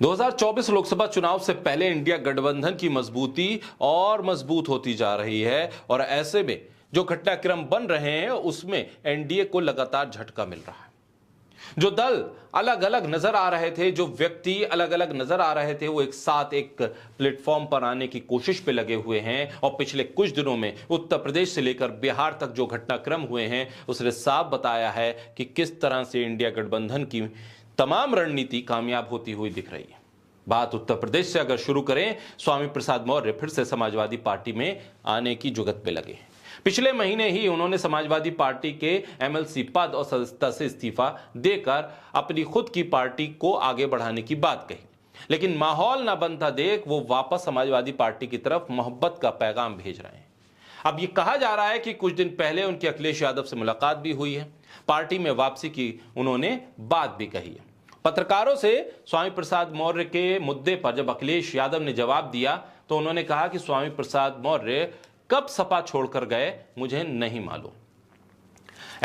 2024 लोकसभा चुनाव से पहले इंडिया गठबंधन की मजबूती और मजबूत होती जा रही है और ऐसे में जो घटनाक्रम बन रहे हैं उसमें एनडीए को लगातार झटका मिल रहा है। जो दल अलग अलग नजर आ रहे थे, जो व्यक्ति अलग अलग नजर आ रहे थे, वो एक साथ एक प्लेटफॉर्म पर आने की कोशिश पे लगे हुए हैं और पिछले कुछ दिनों में उत्तर प्रदेश से लेकर बिहार तक जो घटनाक्रम हुए हैं उसने साफ बताया है कि किस तरह से इंडिया गठबंधन की तमाम रणनीति कामयाब होती हुई दिख रही है। बात उत्तर प्रदेश से अगर शुरू करें, स्वामी प्रसाद मौर्य फिर से समाजवादी पार्टी में आने की जुगत पे लगे हैं। पिछले महीने ही उन्होंने समाजवादी पार्टी के एमएलसी पद और सदस्यता से इस्तीफा देकर अपनी खुद की पार्टी को आगे बढ़ाने की बात कही, लेकिन माहौल ना बनता देख वो वापस समाजवादी पार्टी की तरफ मोहब्बत का पैगाम भेज रहे हैं। अब ये कहा जा रहा है कि कुछ दिन पहले उनकी अखिलेश यादव से मुलाकात भी हुई है, पार्टी में वापसी की उन्होंने बात भी कही है। पत्रकारों से स्वामी प्रसाद मौर्य के मुद्दे पर जब अखिलेश यादव ने जवाब दिया तो उन्होंने कहा कि स्वामी प्रसाद मौर्य कब सपा छोड़कर गए मुझे नहीं मालूम।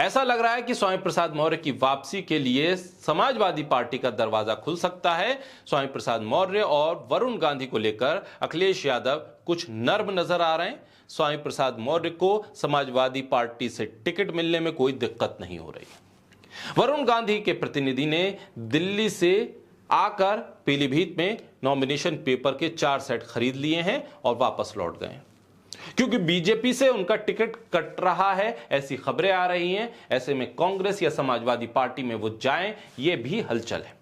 ऐसा लग रहा है कि स्वामी प्रसाद मौर्य की वापसी के लिए समाजवादी पार्टी का दरवाजा खुल सकता है। स्वामी प्रसाद मौर्य और वरुण गांधी को लेकर अखिलेश यादव कुछ नर्म नजर आ रहे हैं। स्वामी प्रसाद मौर्य को समाजवादी पार्टी से टिकट मिलने में कोई दिक्कत नहीं हो रही। वरुण गांधी के प्रतिनिधि ने दिल्ली से आकर पीलीभीत में नॉमिनेशन पेपर के 4 सेट खरीद लिए हैं और वापस लौट गए, क्योंकि बीजेपी से उनका टिकट कट रहा है, ऐसी खबरें आ रही हैं। ऐसे में कांग्रेस या समाजवादी पार्टी में वो जाएं, ये भी हलचल है।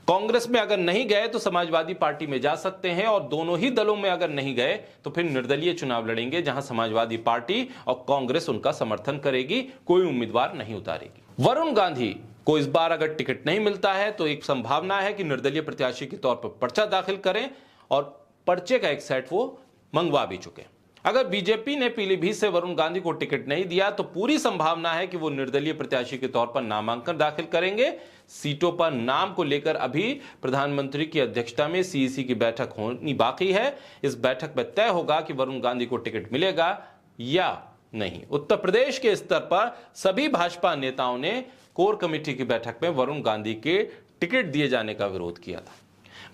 कांग्रेस में अगर नहीं गए तो समाजवादी पार्टी में जा सकते हैं और दोनों ही दलों में अगर नहीं गए तो फिर निर्दलीय चुनाव लड़ेंगे, जहां समाजवादी पार्टी और कांग्रेस उनका समर्थन करेगी, कोई उम्मीदवार नहीं उतारेगी। वरुण गांधी को इस बार अगर टिकट नहीं मिलता है तो एक संभावना है कि निर्दलीय प्रत्याशी के तौर पर पर्चा दाखिल करें और पर्चे का एक सेट वो मंगवा भी चुके। अगर बीजेपी ने पीलीभीत से वरुण गांधी को टिकट नहीं दिया तो पूरी संभावना है कि वो निर्दलीय प्रत्याशी के तौर पर नामांकन दाखिल करेंगे। सीटों पर नाम को लेकर अभी प्रधानमंत्री की अध्यक्षता में सीईसी की बैठक होनी बाकी है। इस बैठक में तय होगा कि वरुण गांधी को टिकट मिलेगा या नहीं। उत्तर प्रदेश के स्तर पर सभी भाजपा नेताओं ने कोर कमेटी की बैठक में वरुण गांधी के टिकट दिए जाने का विरोध किया था।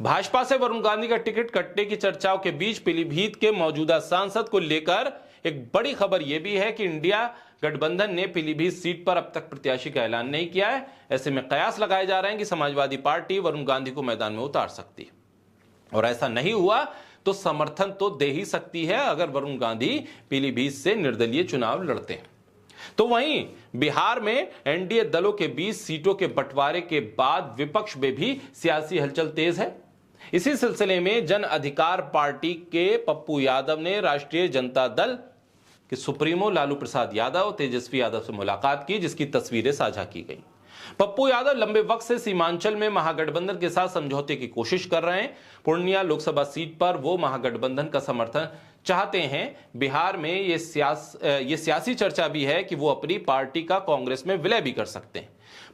भाजपा से वरुण गांधी का टिकट कटने की चर्चाओं के बीच पीलीभीत के मौजूदा सांसद को लेकर एक बड़ी खबर यह भी है कि इंडिया गठबंधन ने पीलीभीत सीट पर अब तक प्रत्याशी का ऐलान नहीं किया है। ऐसे में कयास लगाए जा रहे हैं कि समाजवादी पार्टी वरुण गांधी को मैदान में उतार सकती है, और ऐसा नहीं हुआ तो समर्थन तो दे ही सकती है अगर वरुण गांधी पीलीभीत से निर्दलीय चुनाव लड़ते हैं। तो वहीं बिहार में एनडीए दलों के बीच सीटों के बंटवारे के बाद विपक्ष में भी सियासी हलचल तेज है। इसी सिलसिले में जन अधिकार पार्टी के पप्पू यादव ने राष्ट्रीय जनता दल के सुप्रीमो लालू प्रसाद यादव, तेजस्वी यादव से मुलाकात की, जिसकी तस्वीरें साझा की गई। पप्पू यादव लंबे वक्त से सीमांचल में महागठबंधन के साथ समझौते की कोशिश कर रहे हैं। पूर्णिया लोकसभा सीट पर वो महागठबंधन का समर्थन चाहते हैं। बिहार में ये सियासी चर्चा भी है कि वो अपनी पार्टी का कांग्रेस में विलय भी कर सकते हैं।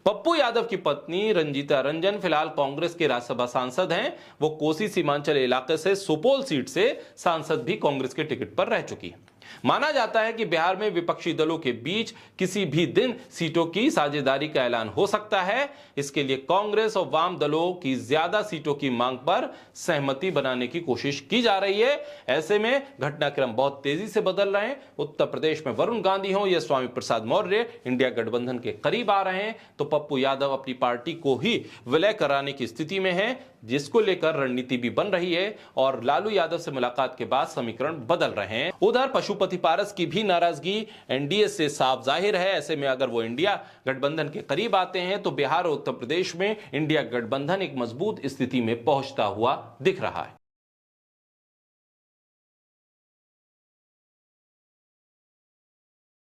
पप्पू यादव की पत्नी रंजीता रंजन फिलहाल कांग्रेस के राज्यसभा सांसद हैं। वो कोसी सीमांचल इलाके से सुपौल सीट से सांसद भी कांग्रेस के टिकट पर रह चुकी है। माना जाता है कि बिहार में विपक्षी दलों के बीच किसी भी दिन सीटों की साझेदारी का ऐलान हो सकता है। इसके लिए कांग्रेस और वाम दलों की ज्यादा सीटों की मांग पर सहमति बनाने की कोशिश की जा रही है। ऐसे में घटनाक्रम बहुत तेजी से बदल रहे हैं। उत्तर प्रदेश में वरुण गांधी हो या स्वामी प्रसाद मौर्य इंडिया गठबंधन के करीब आ रहे हैं, तो पप्पू यादव अपनी पार्टी को ही विलय कराने की स्थिति में है, जिसको लेकर रणनीति भी बन रही है और लालू यादव से मुलाकात के बाद समीकरण बदल रहे हैं। उधर पशुपति पारस की भी नाराजगी एनडीए से साफ जाहिर है। ऐसे में अगर वो इंडिया गठबंधन के करीब आते हैं तो बिहार और उत्तर प्रदेश में इंडिया गठबंधन एक मजबूत स्थिति में पहुंचता हुआ दिख रहा है।